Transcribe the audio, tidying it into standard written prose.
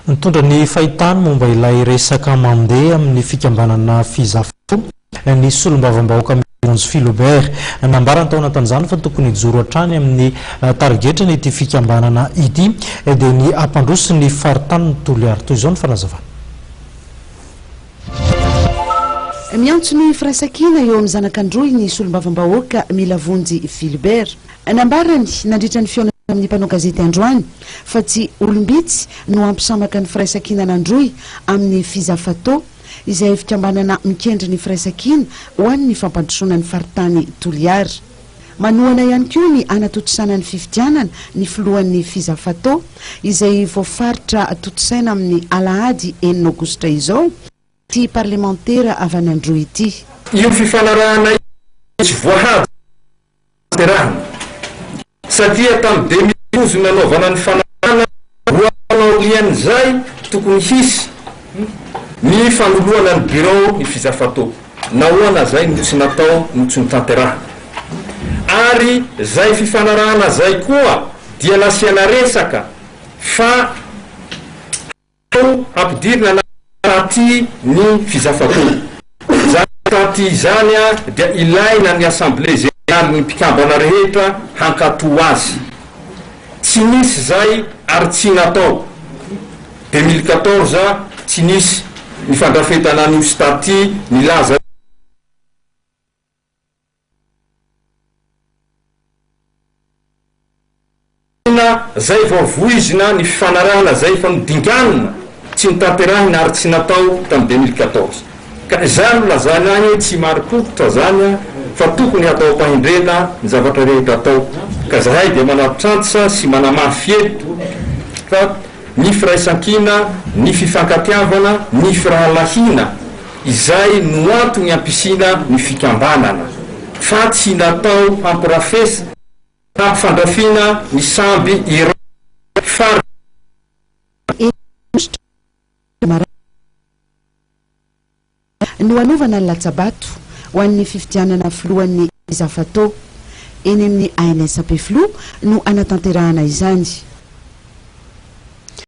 Nitondra ny fahitany momba ilay resaka mandeha amin'ny fikambanana Fizafoto ny solombavambahoaka Mironzy Philibert nambarany tao anatin'izany fa tokony hijoro hatrany amin'ny tarigetra n'ity fikambanana ity dia ny ampandroso ny faritany Toliara. Toy izao ny fanazavana. Miantso ny firaisan-kina eo amin'ny zanak'androy ny solombavambahoaka Mironzy Philibert nambarany nandritra ny fiona amin'ny mpanao gazety androany fa tsy olombitsy no ampisamaka ny firaisan-kina n'androy amin'ny Fizafoto izay fikambanana mikendry ny firaisan-kina ho an'ny fampandrosoana ny faritany Toliara. Manohana ihany koa ny anatotosana ny fifidianana ny filohan'ny Fizafoto izay voafaritra totosaina amin'ny Alahady 9 Aogositra izao ty parlementaire avy any androy ity. Io fifanarahana tsy voahaja terahana satria tamin'ny 2012 nanaovana ny fanarahana roanao lian'izay tokony hisy ny fanoloana ny bureau ny Fizafoto nahoana zay tsy natao tsy nitanteraha ary zay fifanarahana zay koa dia nasiana resaka fa ampidirina taty ny Fizafoto zany taty zany dia ilaina ny assemblée générale ny mpikambana rehetra hankato azy tsy nisy zay ary tsy natao 2014 tsy nisy ny fandrafetana ny staty nilaza zay voavoizina ny fifanarahana zay fa nodinganina tsy nitanterahina ary tsy natao tamin'ny 2014 ka zany lazany any tsy maripototra zany fa tokony atao pahindrena ny zavatra rehetra atao ka zahay dia manapitrantsa sy manamafy eto fa ny firaisan-kina ny fifankatiavana ny firahalahina izay no antony ampisina ny fikambanana fa tsy natao hampirafesa hampifandrafina ny samby far no anovana ny latsabato ho an'ny fifidianana filohan'ny Fizafoto eny amin'ny ANSP Flo no anatanterahana izany.